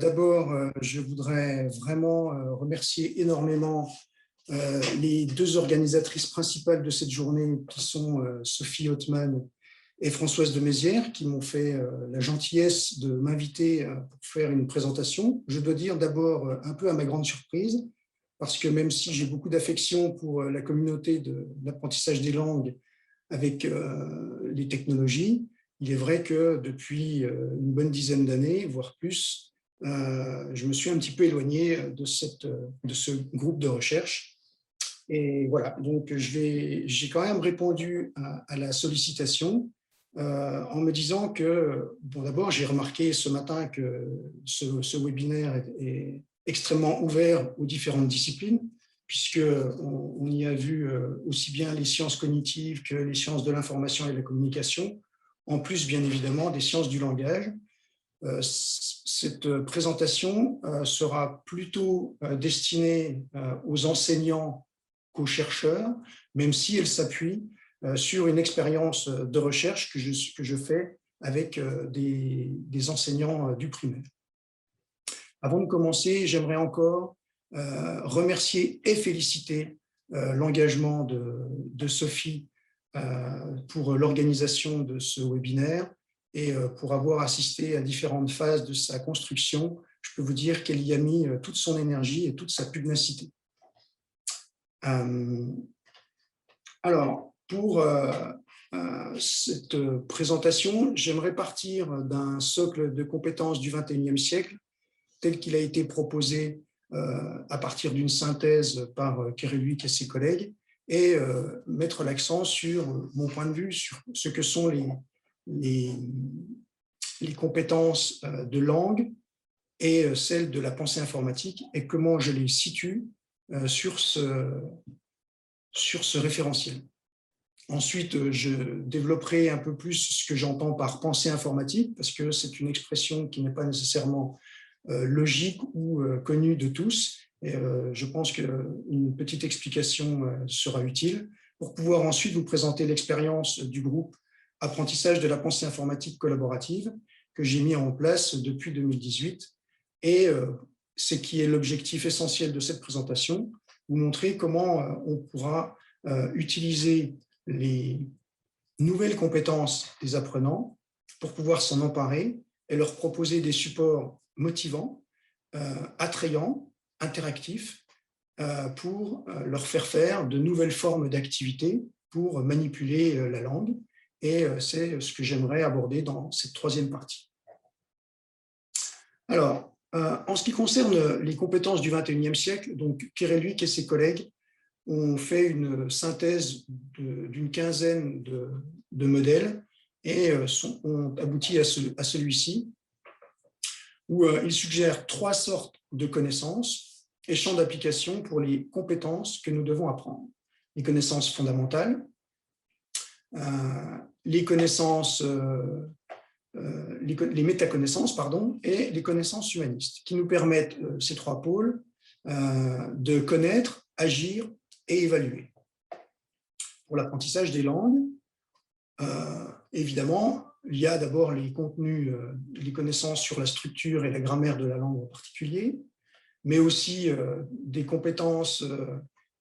D'abord, je voudrais vraiment remercier énormément les deux organisatrices principales de cette journée, qui sont Sophie Hautman et Françoise de Mézières, qui m'ont fait la gentillesse de m'inviter pour faire une présentation. Je dois dire d'abord, un peu à ma grande surprise, parce que même si j'ai beaucoup d'affection pour la communauté de l'apprentissage des langues avec les technologies, il est vrai que depuis une bonne dizaine d'années, voire plus, je me suis un petit peu éloigné de ce groupe de recherche. Et voilà, donc j'ai quand même répondu à la sollicitation en me disant que, bon, d'abord, j'ai remarqué ce matin que ce webinaire est extrêmement ouvert aux différentes disciplines, puisqu'on y a vu aussi bien les sciences cognitives que les sciences de l'information et de la communication, en plus, bien évidemment, des sciences du langage. Cette présentation sera plutôt destinée aux enseignants qu'aux chercheurs, même si elle s'appuie sur une expérience de recherche que je fais avec des enseignants du primaire. Avant de commencer, j'aimerais encore remercier et féliciter l'engagement de Sophie pour l'organisation de ce webinaire et pour avoir assisté à différentes phases de sa construction. Je peux vous dire qu'elle y a mis toute son énergie et toute sa pugnacité. Alors, pour cette présentation, j'aimerais partir d'un socle de compétences du XXIe siècle, tel qu'il a été proposé à partir d'une synthèse par Kereluik et ses collègues, et mettre l'accent sur mon point de vue, sur ce que sont les compétences de langue et celles de la pensée informatique, et comment je les situe sur ce référentiel. Ensuite, je développerai un peu plus ce que j'entends par pensée informatique, parce que c'est une expression qui n'est pas nécessairement logique ou connue de tous. Et je pense qu'une petite explication sera utile pour pouvoir ensuite vous présenter l'expérience du groupe Apprentissage de la pensée informatique collaborative que j'ai mis en place depuis 2018. Et ce qui est l'objectif essentiel de cette présentation, vous montrer comment on pourra utiliser les nouvelles compétences des apprenants pour pouvoir s'en emparer et leur proposer des supports motivants, attrayants, interactifs, pour leur faire de nouvelles formes d'activités pour manipuler la langue. Et c'est ce que j'aimerais aborder dans cette troisième partie. Alors, en ce qui concerne les compétences du XXIe siècle, donc Kereluik et ses collègues ont fait une synthèse d'une quinzaine de modèles et ont abouti à celui-ci, où ils suggèrent 3 sortes de connaissances et champs d'application pour les compétences que nous devons apprendre. Les connaissances fondamentales, les connaissances, les métaconnaissances, pardon, et les connaissances humanistes, qui nous permettent, ces 3 pôles, de connaître, agir et évaluer. Pour l'apprentissage des langues, évidemment, il y a d'abord les contenus, les connaissances sur la structure et la grammaire de la langue en particulier, mais aussi des compétences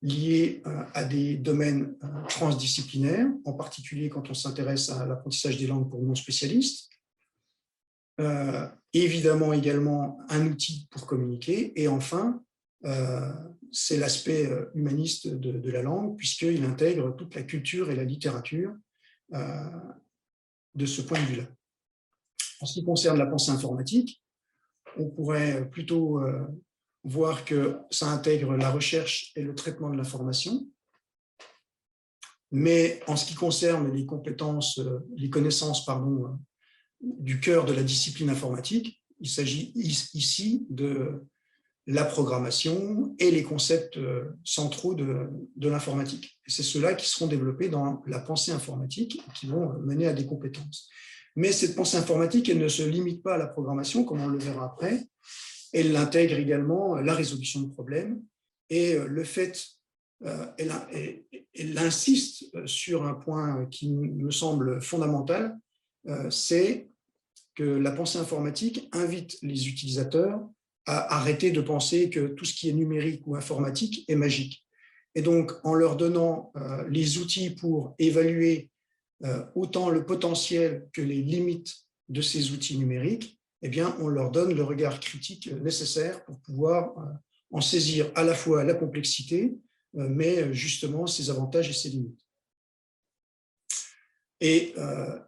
liées à des domaines transdisciplinaires, en particulier quand on s'intéresse à l'apprentissage des langues pour non spécialistes. Évidemment également un outil pour communiquer, et enfin, c'est l'aspect humaniste de la langue, puisqu'il intègre toute la culture et la littérature de ce point de vue-là. En ce qui concerne la pensée informatique, on pourrait plutôt voir que ça intègre la recherche et le traitement de l'information, mais en ce qui concerne les compétences, les connaissances, pardon, du cœur de la discipline informatique, il s'agit ici de la programmation et les concepts centraux de l'informatique. C'est ceux-là qui seront développés dans la pensée informatique et qui vont mener à des compétences. Mais cette pensée informatique, elle ne se limite pas à la programmation, comme on le verra après. Elle intègre également la résolution de problèmes et le fait, elle insiste sur un point qui me semble fondamental, c'est que la pensée informatique invite les utilisateurs à arrêter de penser que tout ce qui est numérique ou informatique est magique. Et donc, en leur donnant les outils pour évaluer autant le potentiel que les limites de ces outils numériques, eh bien, on leur donne le regard critique nécessaire pour pouvoir en saisir à la fois la complexité, mais justement ses avantages et ses limites. Et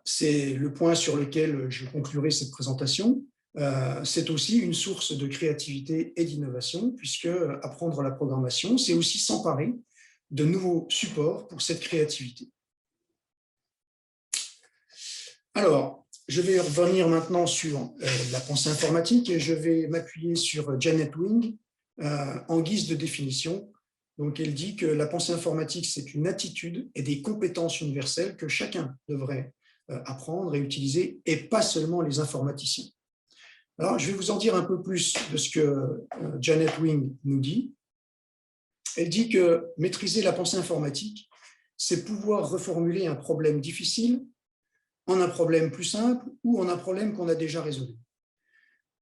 c'est le point sur lequel je conclurai cette présentation. C'est aussi une source de créativité et d'innovation, puisque apprendre la programmation, c'est aussi s'emparer de nouveaux supports pour cette créativité. Alors, je vais revenir maintenant sur la pensée informatique et je vais m'appuyer sur Janet Wing en guise de définition. Donc, elle dit que la pensée informatique, c'est une attitude et des compétences universelles que chacun devrait apprendre et utiliser, et pas seulement les informaticiens. Alors, je vais vous en dire un peu plus de ce que Janet Wing nous dit. Elle dit que maîtriser la pensée informatique, c'est pouvoir reformuler un problème difficile en un problème plus simple ou en un problème qu'on a déjà résolu,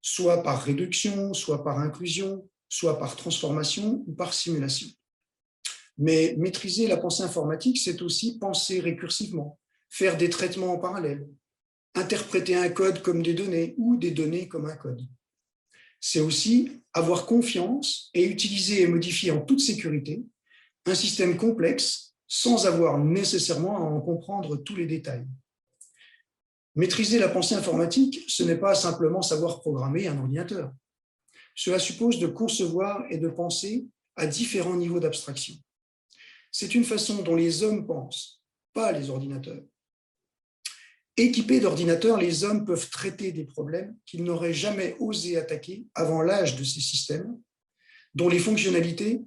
soit par réduction, soit par inclusion, soit par transformation ou par simulation. Mais maîtriser la pensée informatique, c'est aussi penser récursivement, faire des traitements en parallèle, interpréter un code comme des données ou des données comme un code. C'est aussi avoir confiance et utiliser et modifier en toute sécurité un système complexe sans avoir nécessairement à en comprendre tous les détails. Maîtriser la pensée informatique, ce n'est pas simplement savoir programmer un ordinateur. Cela suppose de concevoir et de penser à différents niveaux d'abstraction. C'est une façon dont les hommes pensent, pas les ordinateurs. Équipés d'ordinateurs, les hommes peuvent traiter des problèmes qu'ils n'auraient jamais osé attaquer avant l'âge de ces systèmes, dont les fonctionnalités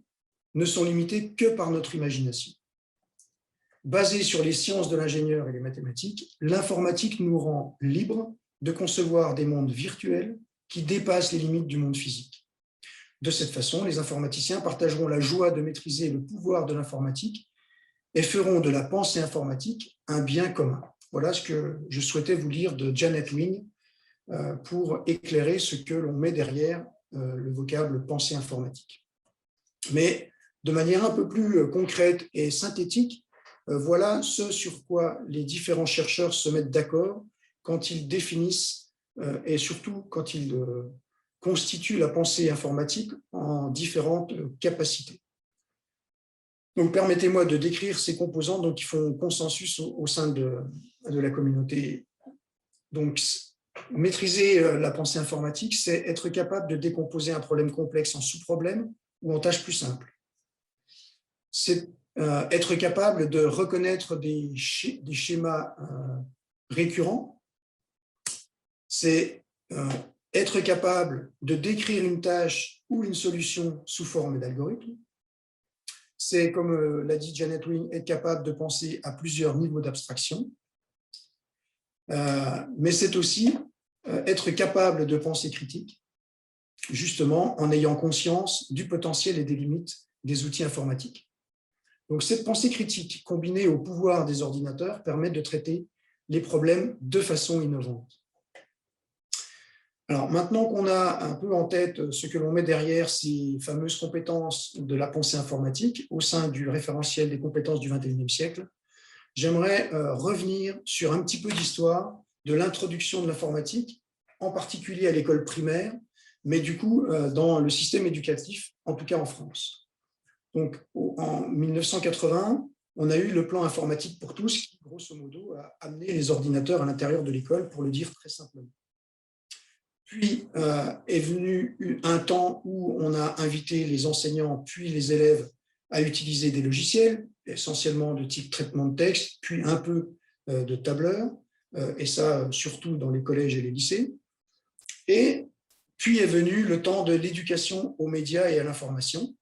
ne sont limitées que par notre imagination. Basée sur les sciences de l'ingénieur et les mathématiques, l'informatique nous rend libres de concevoir des mondes virtuels qui dépassent les limites du monde physique. De cette façon, les informaticiens partageront la joie de maîtriser le pouvoir de l'informatique et feront de la pensée informatique un bien commun. Voilà ce que je souhaitais vous lire de Janet Wing pour éclairer ce que l'on met derrière le vocable pensée informatique. Mais de manière un peu plus concrète et synthétique, voilà ce sur quoi les différents chercheurs se mettent d'accord quand ils définissent et surtout quand ils constituent la pensée informatique en différentes capacités. Donc, permettez-moi de décrire ces composants qui font consensus au sein de la communauté. Donc, maîtriser la pensée informatique, c'est être capable de décomposer un problème complexe en sous-problèmes ou en tâches plus simples. C'est être capable de reconnaître des schémas récurrents. C'est être capable de décrire une tâche ou une solution sous forme d'algorithme. C'est, comme l'a dit Janet Wing, être capable de penser à plusieurs niveaux d'abstraction. Mais c'est aussi être capable de penser critique, justement en ayant conscience du potentiel et des limites des outils informatiques. Donc, cette pensée critique, combinée au pouvoir des ordinateurs, permet de traiter les problèmes de façon innovante. Alors, maintenant qu'on a un peu en tête ce que l'on met derrière ces fameuses compétences de la pensée informatique au sein du référentiel des compétences du XXIe siècle, j'aimerais revenir sur un petit peu d'histoire de l'introduction de l'informatique, en particulier à l'école primaire, mais du coup dans le système éducatif, en tout cas en France. Donc, en 1980, on a eu le plan informatique pour tous qui, grosso modo, a amené les ordinateurs à l'intérieur de l'école, pour le dire très simplement. Puis est venu un temps où on a invité les enseignants puis les élèves à utiliser des logiciels, essentiellement de type traitement de texte, puis un peu de tableur, et ça surtout dans les collèges et les lycées. Et puis est venu le temps de l'éducation aux médias et à l'information,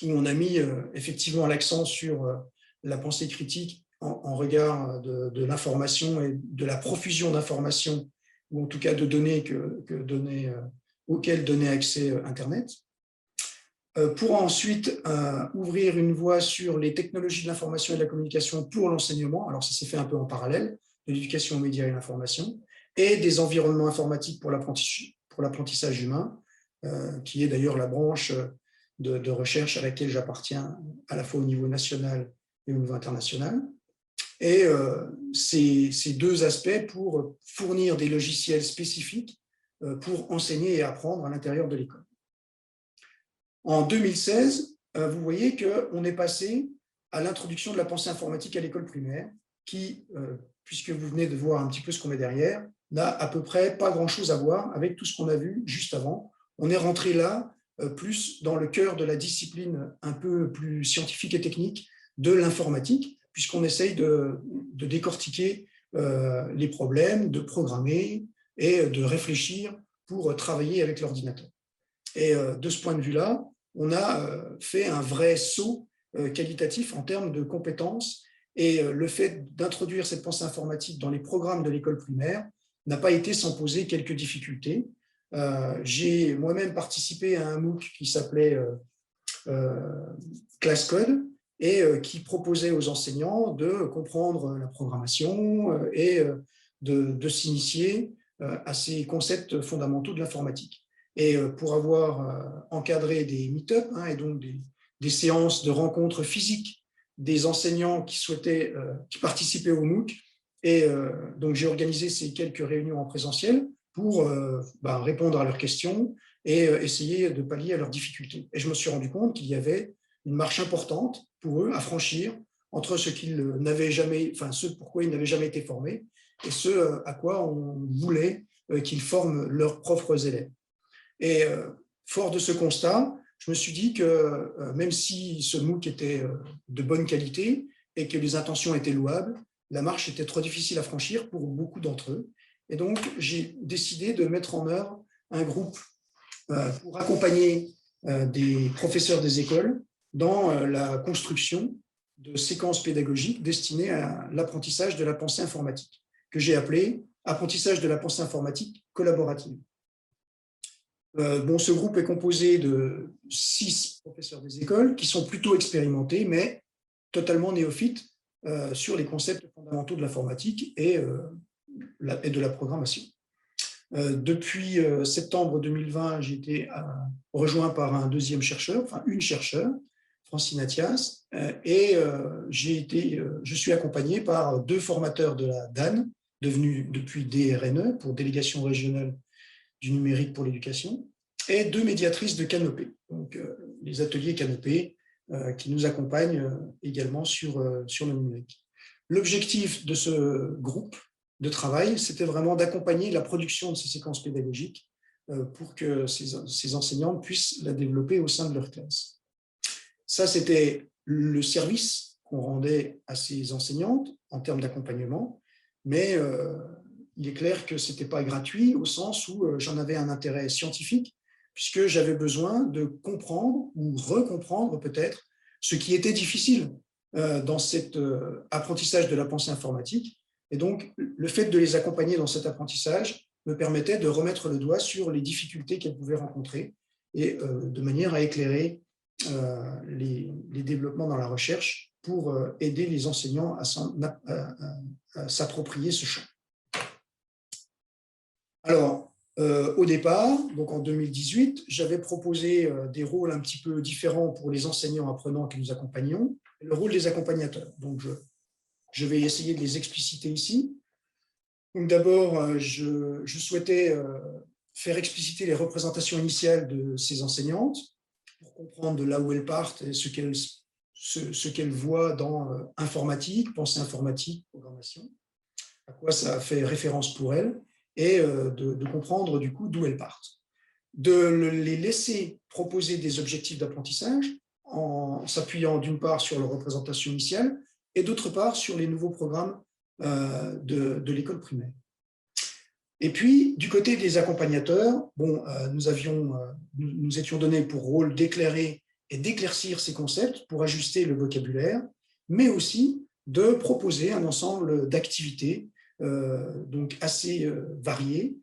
où on a mis effectivement l'accent sur la pensée critique en regard de l'information et de la profusion d'informations, ou en tout cas de données auxquelles donnait accès Internet, pour ensuite ouvrir une voie sur les technologies de l'information et de la communication pour l'enseignement. Alors ça s'est fait un peu en parallèle, de l'éducation aux médias et l'information, et des environnements informatiques pour l'apprentissage humain, qui est d'ailleurs la branche de recherche à laquelle j'appartiens à la fois au niveau national et au niveau international. Et ces deux aspects pour fournir des logiciels spécifiques pour enseigner et apprendre à l'intérieur de l'école. En 2016, vous voyez qu'on est passé à l'introduction de la pensée informatique à l'école primaire, qui, puisque vous venez de voir un petit peu ce qu'on met derrière, n'a à peu près pas grand-chose à voir avec tout ce qu'on a vu juste avant. On est rentré là plus dans le cœur de la discipline un peu plus scientifique et technique de l'informatique, puisqu'on essaye de décortiquer les problèmes, de programmer et de réfléchir pour travailler avec l'ordinateur. Et de ce point de vue-là, on a fait un vrai saut qualitatif en termes de compétences, et le fait d'introduire cette pensée informatique dans les programmes de l'école primaire n'a pas été sans poser quelques difficultés. J'ai moi-même participé à un MOOC qui s'appelait Class Code, et qui proposait aux enseignants de comprendre la programmation et de s'initier à ces concepts fondamentaux de l'informatique. Et pour avoir encadré des meet-up et donc des séances de rencontres physiques des enseignants qui participaient au MOOC, et donc j'ai organisé ces quelques réunions en présentiel pour répondre à leurs questions et essayer de pallier à leurs difficultés. Et je me suis rendu compte qu'il y avait une marche importante pour eux à franchir entre ce pourquoi ils n'avaient jamais été formés et ce à quoi on voulait qu'ils forment leurs propres élèves. Et fort de ce constat, je me suis dit que même si ce MOOC était de bonne qualité et que les intentions étaient louables, la marche était trop difficile à franchir pour beaucoup d'entre eux. Et donc, j'ai décidé de mettre en œuvre un groupe pour accompagner des professeurs des écoles dans la construction de séquences pédagogiques destinées à l'apprentissage de la pensée informatique, que j'ai appelé « Apprentissage de la pensée informatique collaborative ». Ce groupe est composé de 6 professeurs des écoles qui sont plutôt expérimentés, mais totalement néophytes sur les concepts fondamentaux de l'informatique et de la programmation. Depuis septembre 2020, j'ai été rejoint par un deuxième chercheur, une chercheure, Francine Athias, et je suis accompagné par 2 formateurs de la DAN, devenus depuis DRNE, pour Délégation régionale du numérique pour l'éducation, et 2 médiatrices de Canopé, donc les ateliers Canopé, qui nous accompagnent également sur le numérique. L'objectif de ce groupe de travail, c'était vraiment d'accompagner la production de ces séquences pédagogiques pour que ces enseignants puissent la développer au sein de leur classe. Ça, c'était le service qu'on rendait à ces enseignantes en termes d'accompagnement, mais il est clair que ce n'était pas gratuit au sens où j'en avais un intérêt scientifique, puisque j'avais besoin de comprendre ou recomprendre peut-être ce qui était difficile dans cet apprentissage de la pensée informatique. Et donc, le fait de les accompagner dans cet apprentissage me permettait de remettre le doigt sur les difficultés qu'elles pouvaient rencontrer et de manière à éclairer les développements dans la recherche pour aider les enseignants à s'approprier ce champ. Alors, au départ, donc en 2018, j'avais proposé des rôles un petit peu différents pour les enseignants apprenants que nous accompagnions, et le rôle des accompagnateurs. Donc, je vais essayer de les expliciter ici. Donc, d'abord, je souhaitais faire expliciter les représentations initiales de ces enseignantes pour comprendre de là où elles partent et ce qu'elles voient dans informatique, pensée informatique, programmation, à quoi ça fait référence pour elles, et de comprendre du coup d'où elles partent. De les laisser proposer des objectifs d'apprentissage en s'appuyant d'une part sur leur représentation initiale et d'autre part sur les nouveaux programmes de l'école primaire. Et puis, du côté des accompagnateurs, nous étions donnés pour rôle d'éclairer et d'éclaircir ces concepts pour ajuster le vocabulaire, mais aussi de proposer un ensemble d'activités donc assez variées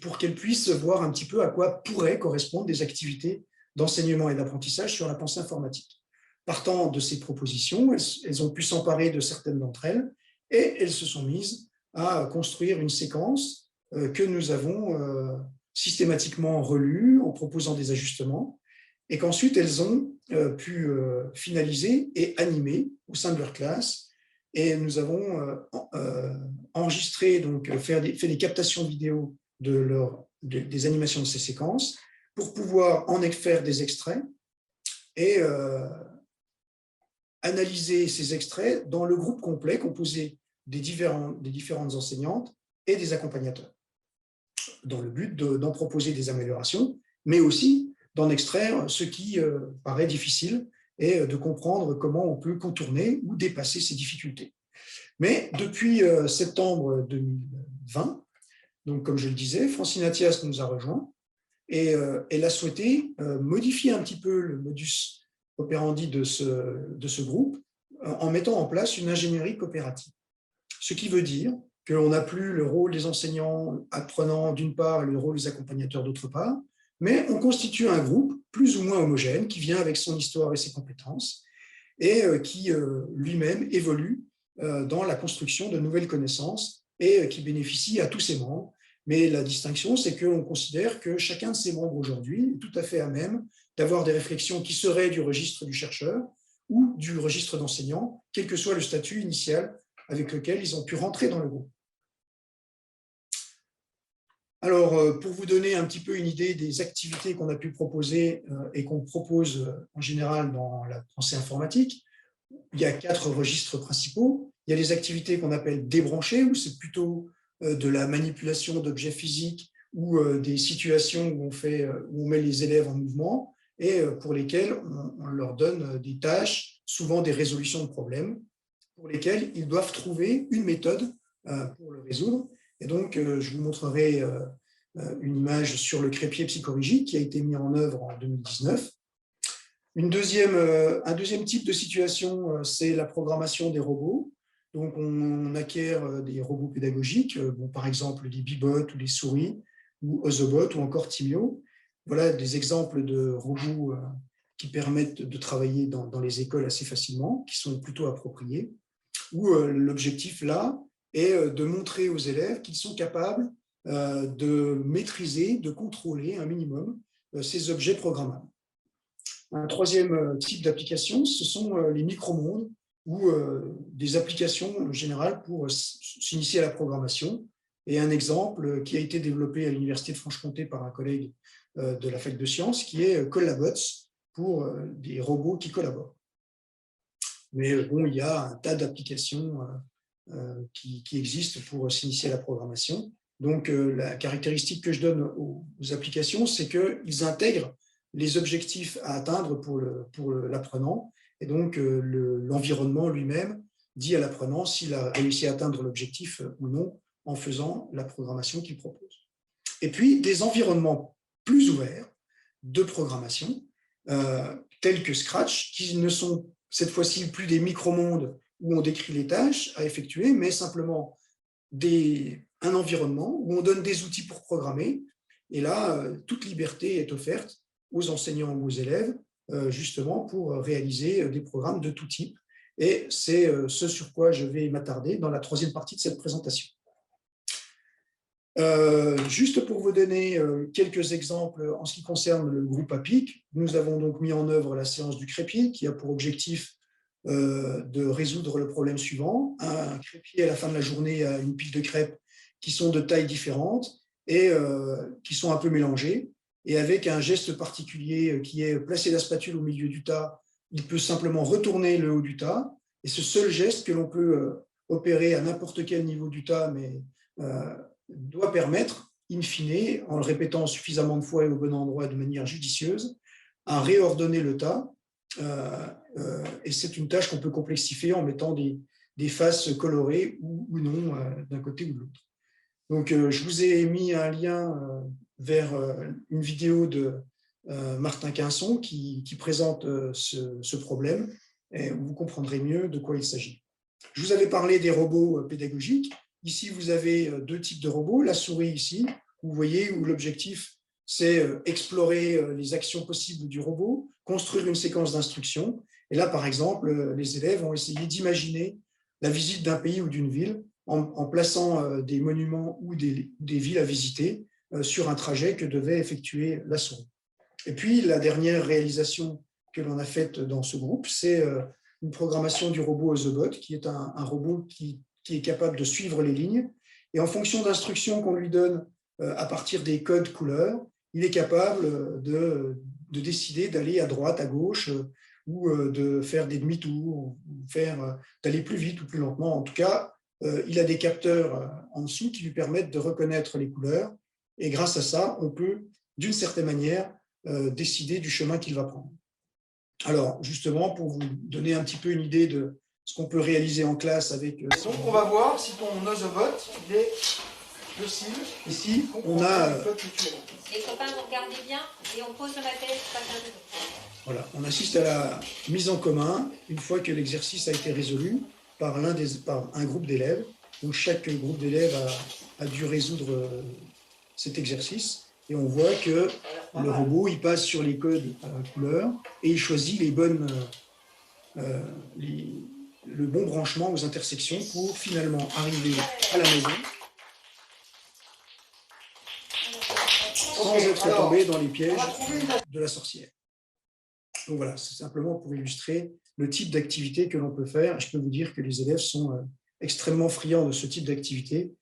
pour qu'elles puissent voir un petit peu à quoi pourraient correspondre des activités d'enseignement et d'apprentissage sur la pensée informatique. Partant de ces propositions, elles ont pu s'emparer de certaines d'entre elles et elles se sont mises à construire une séquence que nous avons systématiquement relus en proposant des ajustements et qu'ensuite elles ont pu finaliser et animer au sein de leur classe. Et nous avons enregistré, donc fait des captations vidéo des animations de ces séquences pour pouvoir en faire des extraits et analyser ces extraits dans le groupe complet composé des différentes enseignantes et des accompagnateurs, dans le but d'en proposer des améliorations, mais aussi d'en extraire ce qui paraît difficile et de comprendre comment on peut contourner ou dépasser ces difficultés. Mais depuis septembre 2020, donc comme je le disais, Francine Athias nous a rejoints et elle a souhaité modifier un petit peu le modus operandi de ce groupe en mettant en place une ingénierie coopérative. Ce qui veut dire qu'on n'a plus le rôle des enseignants apprenants d'une part et le rôle des accompagnateurs d'autre part, mais on constitue un groupe plus ou moins homogène qui vient avec son histoire et ses compétences et qui lui-même évolue dans la construction de nouvelles connaissances et qui bénéficie à tous ses membres. Mais la distinction, c'est qu'on considère que chacun de ses membres aujourd'hui est tout à fait à même d'avoir des réflexions qui seraient du registre du chercheur ou du registre d'enseignant, quel que soit le statut initial avec lequel ils ont pu rentrer dans le groupe. Alors, pour vous donner un petit peu une idée des activités qu'on a pu proposer et qu'on propose en général dans la pensée informatique, il y a 4 registres principaux. Il y a les activités qu'on appelle débranchées, où c'est plutôt de la manipulation d'objets physiques ou des situations où on met les élèves en mouvement et pour lesquelles on leur donne des tâches, souvent des résolutions de problèmes, pour lesquelles ils doivent trouver une méthode pour le résoudre. Et donc, je vous montrerai une image sur le crépier psychorigique qui a été mis en œuvre en 2019. Un deuxième type de situation, c'est la programmation des robots. Donc, on acquiert des robots pédagogiques, par exemple des Bibot ou des souris, ou Ozobot ou encore Timio. Voilà des exemples de robots qui permettent de travailler dans les écoles assez facilement, qui sont plutôt appropriés, où l'objectif là est de montrer aux élèves qu'ils sont capables de maîtriser, de contrôler un minimum ces objets programmables. Un troisième type d'application, ce sont les micromondes ou des applications générales pour s'initier à la programmation. Et un exemple qui a été développé à l'Université de Franche-Comté par un collègue de la fac de sciences, qui est Collabots, pour des robots qui collaborent. Mais bon, il y a un tas d'applications qui existent pour s'initier à la programmation. Donc, la caractéristique que je donne aux applications, c'est qu'ils intègrent les objectifs à atteindre pour l'apprenant, et donc l'environnement lui-même dit à l'apprenant s'il a réussi à atteindre l'objectif ou non en faisant la programmation qu'il propose. Et puis, des environnements plus ouverts de programmation, tels que Scratch, qui ne sont cette fois-ci plus des micromondes où on décrit les tâches à effectuer, mais simplement un environnement où on donne des outils pour programmer. Et là, toute liberté est offerte aux enseignants ou aux élèves, justement pour réaliser des programmes de tout type. Et c'est ce sur quoi je vais m'attarder dans la troisième partie de cette présentation. Juste pour vous donner quelques exemples en ce qui concerne le groupe APIC, nous avons donc mis en œuvre la séance du crépier qui a pour objectif de résoudre le problème suivant. Un crépier à la fin de la journée a une pile de crêpes qui sont de tailles différentes et qui sont un peu mélangées. Et avec un geste particulier qui est placer la spatule au milieu du tas, il peut simplement retourner le haut du tas. Et ce seul geste que l'on peut opérer à n'importe quel niveau du tas, mais doit permettre, in fine, en le répétant suffisamment de fois et au bon endroit de manière judicieuse, à réordonner le tas. Et c'est une tâche qu'on peut complexifier en mettant des faces colorées ou non d'un côté ou de l'autre. Donc, je vous ai mis un lien vers une vidéo de Martin Quinson qui présente ce problème et vous comprendrez mieux de quoi il s'agit. Je vous avais parlé des robots pédagogiques. Ici, vous avez 2 types de robots. La souris ici, vous voyez, où l'objectif, c'est explorer les actions possibles du robot, construire une séquence d'instructions. Et là, par exemple, les élèves ont essayé d'imaginer la visite d'un pays ou d'une ville en plaçant des monuments ou des villes à visiter sur un trajet que devait effectuer la souris. Et puis, la dernière réalisation que l'on a faite dans ce groupe, c'est une programmation du robot TheBot, qui est un robot qui est capable de suivre les lignes. Et en fonction d'instructions qu'on lui donne à partir des codes couleurs, il est capable de décider d'aller à droite, à gauche, ou de faire des demi-tours, d'aller plus vite ou plus lentement. En tout cas, il a des capteurs en dessous qui lui permettent de reconnaître les couleurs. Et grâce à ça, on peut, d'une certaine manière, décider du chemin qu'il va prendre. Alors, justement, pour vous donner un petit peu une idée de ce qu'on peut réaliser en classe avec... donc, on va voir si ton TheBot est possible. Ici, on a... Les copains, vous regardez bien et on pose le matériel. Voilà, on assiste à la mise en commun une fois que l'exercice a été résolu par un groupe d'élèves. Donc, chaque groupe d'élèves a dû résoudre cet exercice. Et on voit que le robot, il passe sur les codes couleurs et il choisit le bon branchement aux intersections pour finalement arriver à la maison sans être tombé dans les pièges de la sorcière. Donc voilà, c'est simplement pour illustrer le type d'activité que l'on peut faire. Je peux vous dire que les élèves sont extrêmement friands de ce type d'activité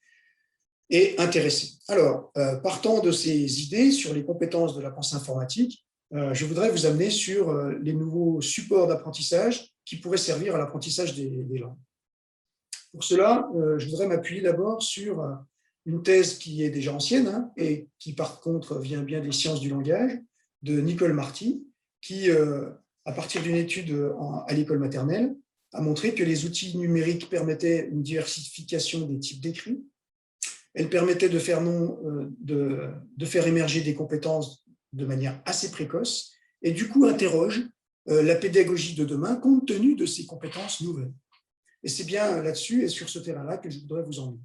et intéressés. Alors, partant de ces idées sur les compétences de la pensée informatique, je voudrais vous amener sur les nouveaux supports d'apprentissage qui pourraient servir à l'apprentissage des langues. Pour cela, je voudrais m'appuyer d'abord sur une thèse qui est déjà ancienne et qui, par contre, vient bien des sciences du langage, de Nicole Marty, qui, à partir d'une étude à l'école maternelle, a montré que les outils numériques permettaient une diversification des types d'écrits. Elle permettait de faire émerger des compétences de manière assez précoce et du coup interroge la pédagogie de demain compte tenu de ces compétences nouvelles. Et c'est bien là-dessus et sur ce terrain-là que je voudrais vous emmener.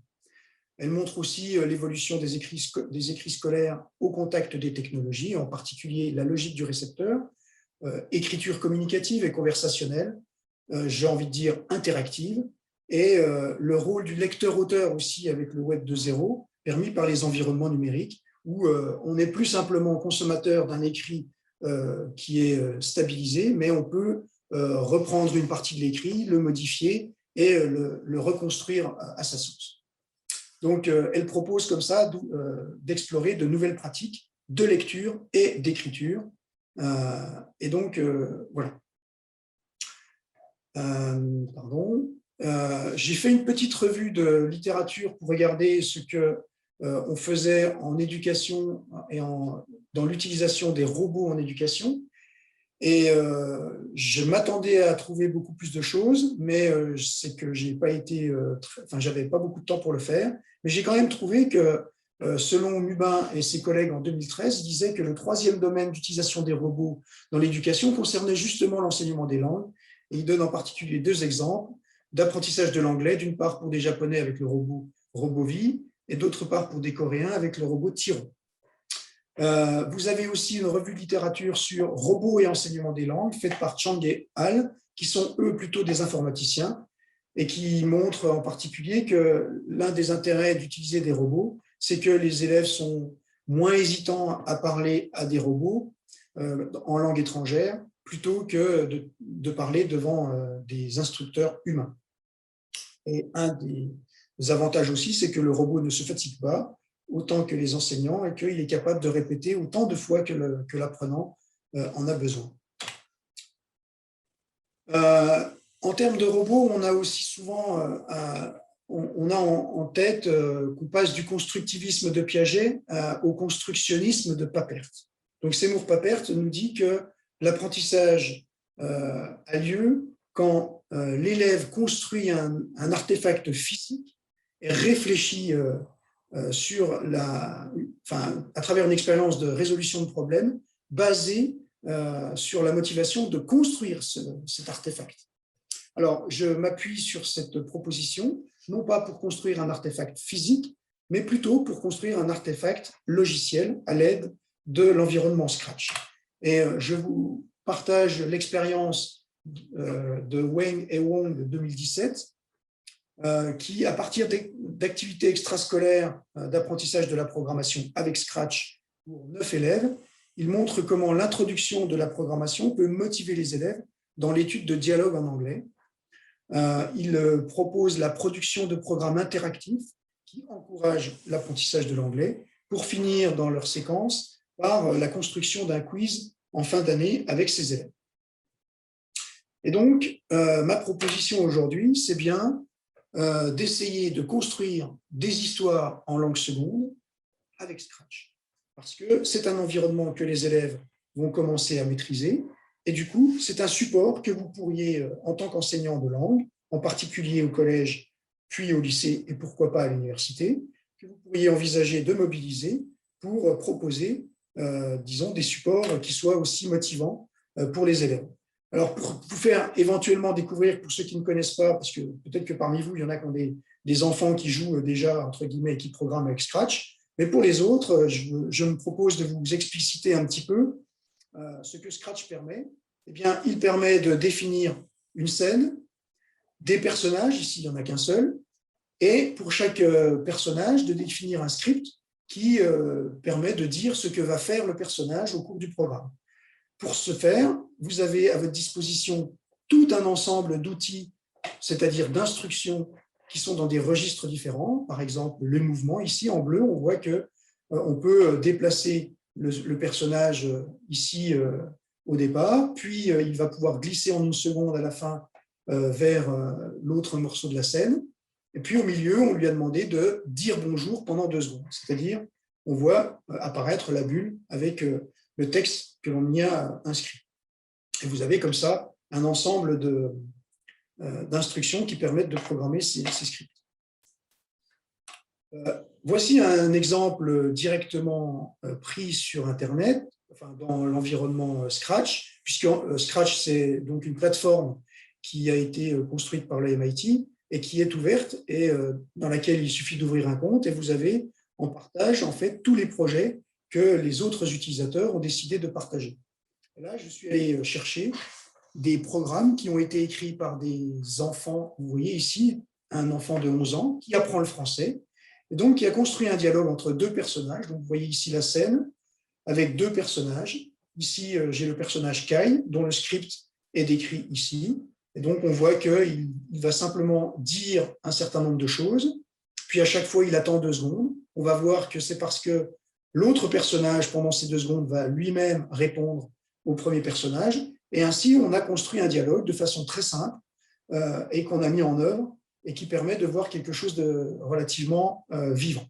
Elle montre aussi l'évolution des écrits scolaires au contact des technologies, en particulier la logique du récepteur, écriture communicative et conversationnelle, j'ai envie de dire interactive, et le rôle du lecteur-auteur aussi avec le Web 2.0, permis par les environnements numériques, où on n'est plus simplement consommateur d'un écrit qui est stabilisé, mais on peut reprendre une partie de l'écrit, le modifier et le reconstruire à sa source. Donc, elle propose comme ça d'explorer de nouvelles pratiques de lecture et d'écriture. Et donc, voilà. J'ai fait une petite revue de littérature pour regarder ce qu'on faisait en éducation et dans l'utilisation des robots en éducation. Et je m'attendais à trouver beaucoup plus de choses, mais c'est que j'avais pas beaucoup de temps pour le faire. Mais j'ai quand même trouvé que, selon Mubin et ses collègues en 2013, il disait que le troisième domaine d'utilisation des robots dans l'éducation concernait justement l'enseignement des langues. Et il donne en particulier 2 exemples d'apprentissage de l'anglais, d'une part pour des Japonais avec le robot Robovi, et d'autre part pour des Coréens avec le robot Tiro. Vous avez aussi une revue de littérature sur robots et enseignement des langues, faite par Chang et Al, qui sont eux plutôt des informaticiens, et qui montrent en particulier que l'un des intérêts d'utiliser des robots, c'est que les élèves sont moins hésitants à parler à des robots en langue étrangère, plutôt que de parler devant des instructeurs humains. Et un des avantages aussi, c'est que le robot ne se fatigue pas, autant que les enseignants, et qu'il est capable de répéter autant de fois que l'apprenant en a besoin. En termes de robots, on a aussi souvent on a en tête qu'on passe du constructivisme de Piaget au constructionnisme de Papert. Donc Seymour Papert nous dit que l'apprentissage a lieu quand l'élève construit un artefact physique et réfléchit à travers une expérience de résolution de problèmes basée sur la motivation de construire cet artefact. Alors, je m'appuie sur cette proposition, non pas pour construire un artefact physique, mais plutôt pour construire un artefact logiciel à l'aide de l'environnement Scratch. Et je vous partage l'expérience de Wang et Wong de 2017, qui, à partir d'activités extrascolaires d'apprentissage de la programmation avec Scratch pour 9 élèves, il montre comment l'introduction de la programmation peut motiver les élèves dans l'étude de dialogue en anglais. Il propose la production de programmes interactifs qui encouragent l'apprentissage de l'anglais pour finir dans leur séquence par la construction d'un quiz en fin d'année avec ses élèves. Et donc, ma proposition aujourd'hui, c'est bien d'essayer de construire des histoires en langue seconde avec Scratch. Parce que c'est un environnement que les élèves vont commencer à maîtriser. Et du coup, c'est un support que vous pourriez, en tant qu'enseignant de langue, en particulier au collège, puis au lycée, et pourquoi pas à l'université, que vous pourriez envisager de mobiliser pour proposer, disons, des supports qui soient aussi motivants pour les élèves. Alors, pour vous faire éventuellement découvrir, pour ceux qui ne connaissent pas, parce que peut-être que parmi vous, il y en a qui ont des enfants qui jouent déjà, entre guillemets, qui programment avec Scratch, mais pour les autres, je me propose de vous expliciter un petit peu ce que Scratch permet. Eh bien, il permet de définir une scène, des personnages, ici il n'y en a qu'un seul, et pour chaque personnage, de définir un script qui permet de dire ce que va faire le personnage au cours du programme. Pour ce faire, vous avez à votre disposition tout un ensemble d'outils, c'est-à-dire d'instructions qui sont dans des registres différents. Par exemple, le mouvement, ici en bleu, on voit qu'on peut déplacer le personnage ici au départ, puis il va pouvoir glisser en une seconde à la fin vers l'autre morceau de la scène. Et puis au milieu, on lui a demandé de dire bonjour pendant 2 secondes. C'est-à-dire, on voit apparaître la bulle avec le texte que l'on y a inscrit. Et vous avez comme ça un ensemble d'instructions qui permettent de programmer ces scripts. Voici un exemple directement pris sur Internet, enfin dans l'environnement Scratch, puisque Scratch, c'est donc une plateforme qui a été construite par le MIT et qui est ouverte et dans laquelle il suffit d'ouvrir un compte et vous avez en partage en fait tous les projets que les autres utilisateurs ont décidé de partager. Et là, je suis allé chercher des programmes qui ont été écrits par des enfants. Vous voyez ici un enfant de 11 ans qui apprend le français et donc qui a construit un dialogue entre 2 personnages. Donc, vous voyez ici la scène avec 2 personnages. Ici, j'ai le personnage Kai, dont le script est décrit ici. Et donc, on voit qu'il va simplement dire un certain nombre de choses. Puis, à chaque fois, il attend 2 secondes. On va voir que c'est parce que l'autre personnage, pendant ces 2 secondes, va lui-même répondre au premier personnage. Et ainsi, on a construit un dialogue de façon très simple et qu'on a mis en œuvre et qui permet de voir quelque chose de relativement vivant.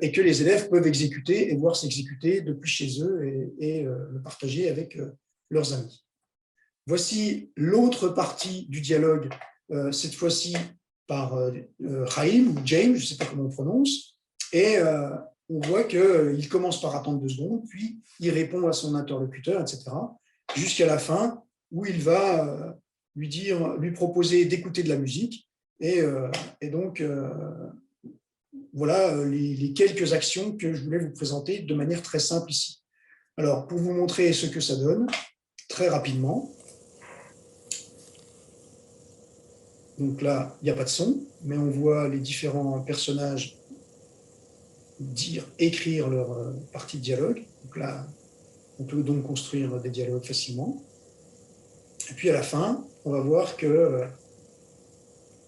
Et que les élèves peuvent exécuter et voir s'exécuter depuis chez eux et le partager avec leurs amis. Voici l'autre partie du dialogue, cette fois-ci par Raïm ou James, je ne sais pas comment on prononce, et on voit qu'il commence par attendre 2 secondes, puis il répond à son interlocuteur, etc., jusqu'à la fin où il va lui proposer d'écouter de la musique. Et donc, voilà les quelques actions que je voulais vous présenter de manière très simple ici. Alors, pour vous montrer ce que ça donne, très rapidement. Donc là, il n'y a pas de son, mais on voit les différents personnages écrire leur partie de dialogue. Donc là, on peut donc construire des dialogues facilement. Et puis à la fin, on va voir que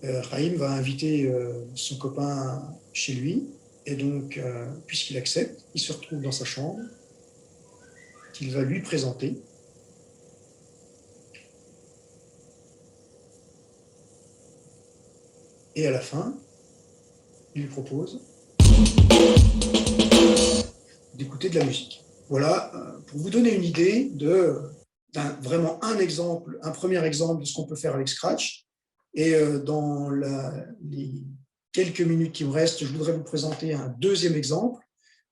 Raïm va inviter son copain chez lui. Et donc, puisqu'il accepte, il se retrouve dans sa chambre, qu'il va lui présenter. Et à la fin, il lui propose d'écouter de la musique. Voilà, pour vous donner une idée vraiment un premier exemple de ce qu'on peut faire avec Scratch. Et dans les quelques minutes qui me restent, je voudrais vous présenter un deuxième exemple,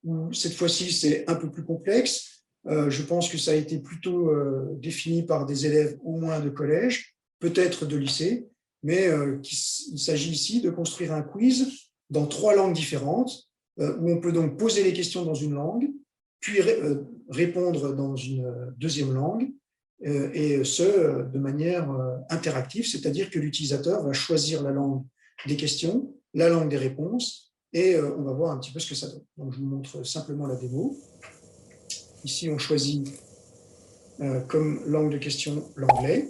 où cette fois-ci, c'est un peu plus complexe. Je pense que ça a été plutôt défini par des élèves au moins de collège, peut-être de lycée, mais il s'agit ici de construire un quiz dans 3 langues différentes, où on peut donc poser les questions dans une langue, puis répondre dans une deuxième langue, et ce, de manière interactive, c'est-à-dire que l'utilisateur va choisir la langue des questions, la langue des réponses, et on va voir un petit peu ce que ça donne. Donc, je vous montre simplement la démo. Ici, on choisit comme langue de question l'anglais,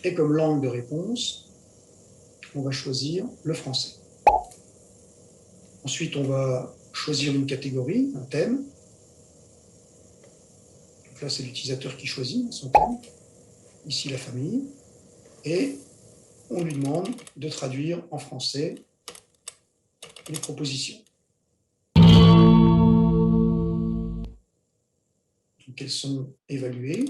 et comme langue de réponse, on va choisir le français. Ensuite, on va choisir une catégorie, un thème. Donc là, c'est l'utilisateur qui choisit son thème. Ici, la famille. Et on lui demande de traduire en français les propositions. Donc, elles sont évaluées.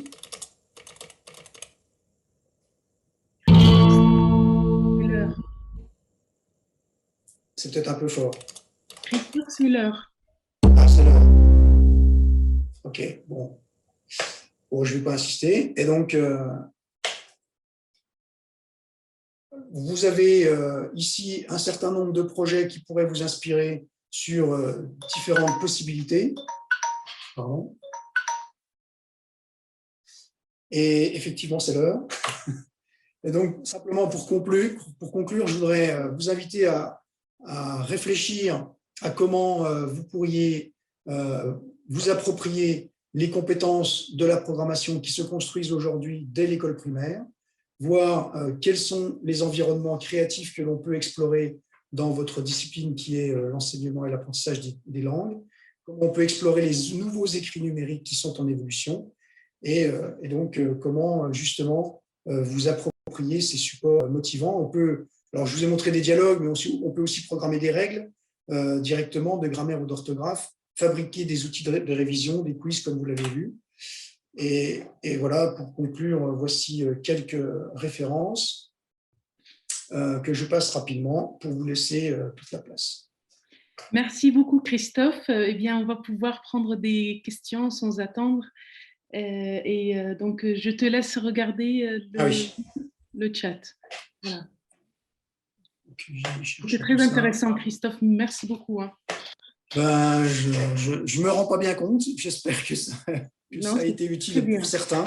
C'est peut-être un peu fort. Christophe, c'est l'heure. Ah, c'est l'heure. Ok, bon. Bon, je ne vais pas insister. Et donc, vous avez ici un certain nombre de projets qui pourraient vous inspirer sur différentes possibilités. Pardon. Et effectivement, c'est l'heure. Et donc, simplement pour conclure, je voudrais vous inviter à réfléchir à comment vous pourriez vous approprier les compétences de la programmation qui se construisent aujourd'hui dès l'école primaire, voir quels sont les environnements créatifs que l'on peut explorer dans votre discipline qui est l'enseignement et l'apprentissage des langues, comment on peut explorer les nouveaux écrits numériques qui sont en évolution, et donc comment justement vous approprier ces supports motivants. Alors je vous ai montré des dialogues, mais on peut aussi programmer des règles directement de grammaire ou d'orthographe, fabriquer des outils de révision, des quiz comme vous l'avez vu. Et voilà, pour conclure, voici quelques références que je passe rapidement pour vous laisser toute la place. Merci beaucoup, Christophe. Eh bien, on va pouvoir prendre des questions sans attendre. Donc, je te laisse regarder le chat. Voilà. C'est très intéressant, Christophe. Merci beaucoup. Hein. Ben, je me rends pas bien compte. J'espère que ça a été utile pour certains.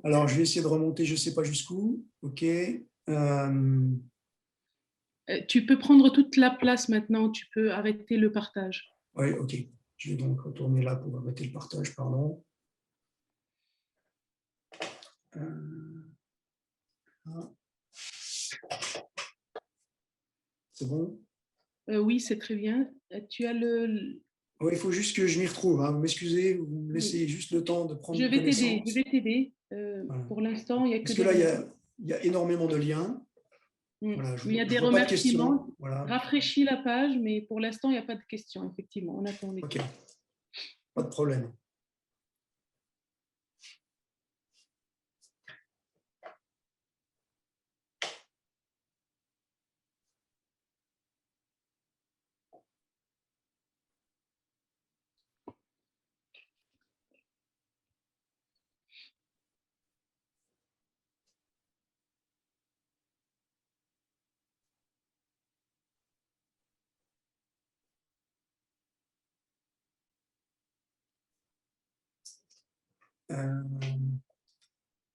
Alors, je vais essayer de remonter, je ne sais pas jusqu'où. OK. Tu peux prendre toute la place maintenant. Tu peux arrêter le partage. Oui, OK. Je vais donc retourner là pour arrêter le partage, pardon. C'est bon? Oui, c'est très bien. Tu as le... Oui, il faut juste que je m'y retrouve. Hein. Vous m'excusez, vous me laissez juste le temps de prendre connaissance. Je vais t'aider. Voilà. Pour l'instant, il y a que parce que là, il y a énormément de liens. Voilà, il y a des remerciements. Voilà. Rafraîchis la page, mais pour l'instant, il n'y a pas de questions, effectivement. On attend les questions. OK. Pas de problème.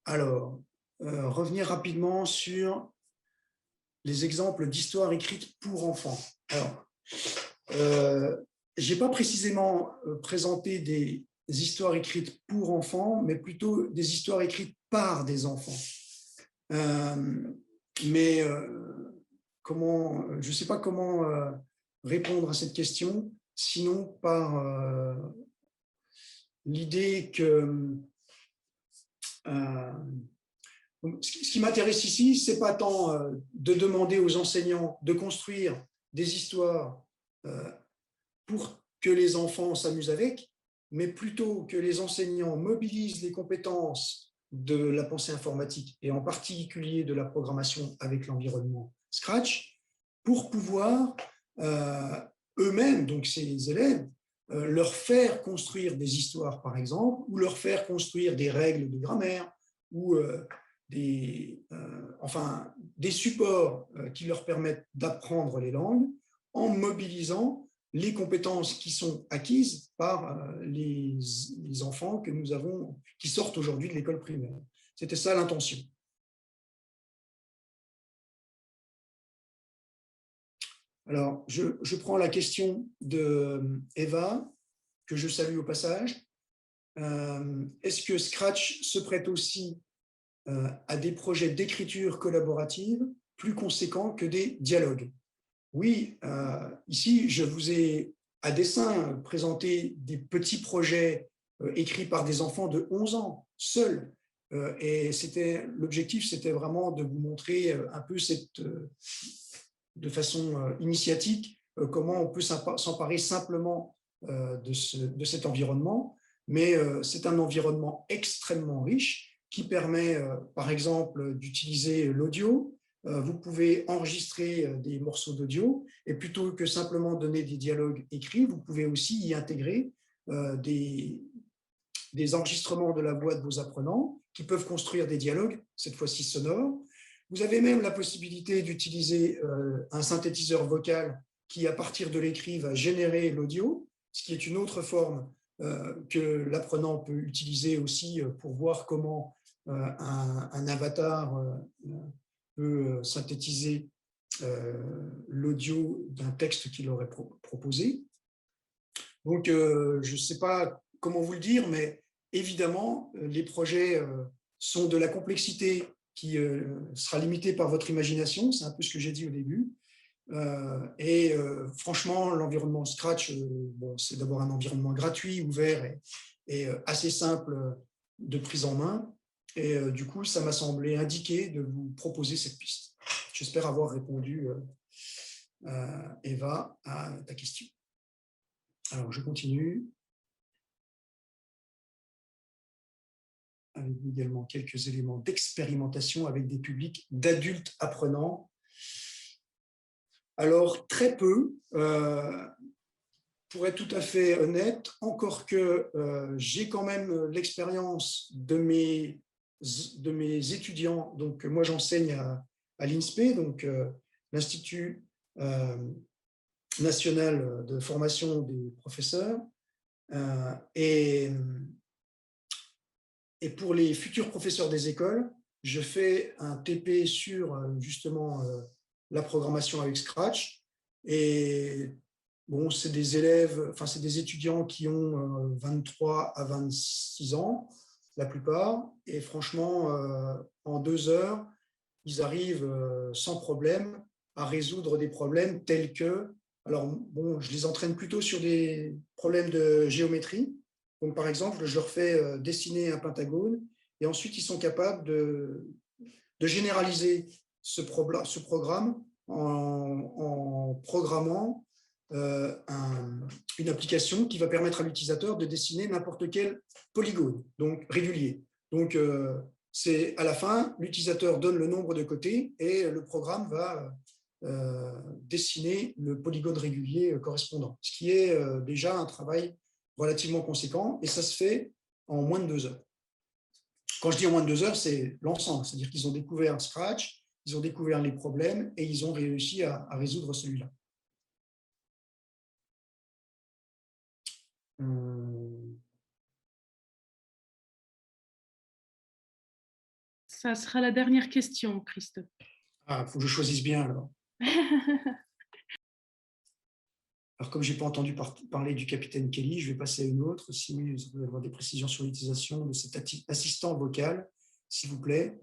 Alors, revenir rapidement sur les exemples d'histoires écrites pour enfants. Alors, je n'ai pas précisément présenté des histoires écrites pour enfants, mais plutôt des histoires écrites par des enfants. Mais je ne sais pas comment répondre à cette question, sinon par l'idée que ce qui m'intéresse ici, ce n'est pas tant de demander aux enseignants de construire des histoires pour que les enfants s'amusent avec, mais plutôt que les enseignants mobilisent les compétences de la pensée informatique et en particulier de la programmation avec l'environnement Scratch pour pouvoir eux-mêmes, donc ces élèves, leur faire construire des histoires, par exemple, ou leur faire construire des règles de grammaire, ou des supports qui leur permettent d'apprendre les langues en mobilisant les compétences qui sont acquises par les enfants que nous avons, qui sortent aujourd'hui de l'école primaire. C'était ça l'intention. Alors, je prends la question de Eva, que je salue au passage. Est-ce que Scratch se prête aussi à des projets d'écriture collaborative plus conséquents que des dialogues? Oui, ici, je vous ai à dessein présenté des petits projets écrits par des enfants de 11 ans, seuls. Et l'objectif, c'était vraiment de vous montrer un peu de façon initiatique comment on peut s'emparer simplement de cet environnement. Mais c'est un environnement extrêmement riche qui permet, par exemple, d'utiliser l'audio. Vous pouvez enregistrer des morceaux d'audio et plutôt que simplement donner des dialogues écrits, vous pouvez aussi y intégrer des enregistrements de la voix de vos apprenants qui peuvent construire des dialogues, cette fois-ci sonores. Vous avez même la possibilité d'utiliser un synthétiseur vocal qui, à partir de l'écrit, va générer l'audio, ce qui est une autre forme que l'apprenant peut utiliser aussi pour voir comment un avatar peut synthétiser l'audio d'un texte qu'il aurait proposé. Donc, je ne sais pas comment vous le dire, mais évidemment, les projets sont de la complexité qui sera limitée par votre imagination, c'est un peu ce que j'ai dit au début. Franchement, l'environnement Scratch, c'est d'abord un environnement gratuit, ouvert et assez simple de prise en main. Et du coup, ça m'a semblé indiqué de vous proposer cette piste. J'espère avoir répondu, Eva, à ta question. Alors, je continue. Avec également quelques éléments d'expérimentation avec des publics d'adultes apprenants. Alors, très peu, pour être tout à fait honnête, encore que j'ai quand même l'expérience de mes étudiants. Donc, moi, j'enseigne à l'INSPE, donc l'Institut national de formation des professeurs. Et pour les futurs professeurs des écoles, je fais un TP sur justement la programmation avec Scratch. Et bon, c'est des élèves, enfin, c'est des étudiants qui ont 23 à 26 ans, la plupart. Et franchement, en 2 heures, ils arrivent sans problème à résoudre des problèmes tels que, alors bon, je les entraîne plutôt sur des problèmes de géométrie. Donc, par exemple, je leur fais dessiner un pentagone et ensuite, ils sont capables de généraliser ce programme en programmant une application qui va permettre à l'utilisateur de dessiner n'importe quel polygone, donc régulier. Donc, à la fin, l'utilisateur donne le nombre de côtés et le programme va dessiner le polygone régulier correspondant, ce qui est déjà un travail relativement conséquent, et ça se fait en moins de 2 heures. Quand je dis en moins de 2 heures, c'est l'ensemble, c'est-à-dire qu'ils ont découvert Scratch, ils ont découvert les problèmes et ils ont réussi à résoudre celui-là. Ça sera la dernière question, Christophe. Ah, il faut que je choisisse bien alors. Alors, comme je n'ai pas entendu parler du capitaine Kelly, je vais passer à une autre. Si vous voulez avoir des précisions sur l'utilisation de cet assistant vocal, s'il vous plaît.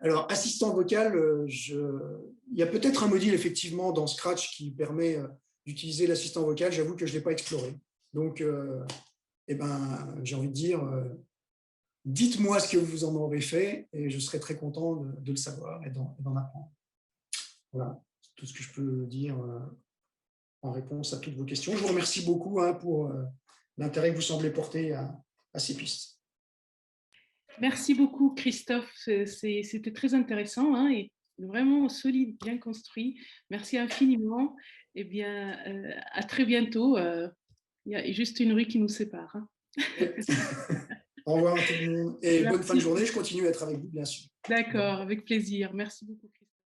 Alors, assistant vocal, il y a peut-être un module effectivement dans Scratch qui permet d'utiliser l'assistant vocal. J'avoue que je ne l'ai pas exploré. Donc, j'ai envie de dire, dites-moi ce que vous en aurez fait et je serai très content de le savoir et d'en apprendre. Voilà, c'est tout ce que je peux dire en réponse à toutes vos questions. Je vous remercie beaucoup pour l'intérêt que vous semblez porter à ces pistes. Merci beaucoup, Christophe. C'était très intéressant et vraiment solide, bien construit. Merci infiniment. Eh bien, à très bientôt. Il y a juste une rue qui nous sépare. Au revoir à tout le monde et bonne fin de journée. Je continue à être avec vous, bien sûr. D'accord, avec plaisir. Merci beaucoup.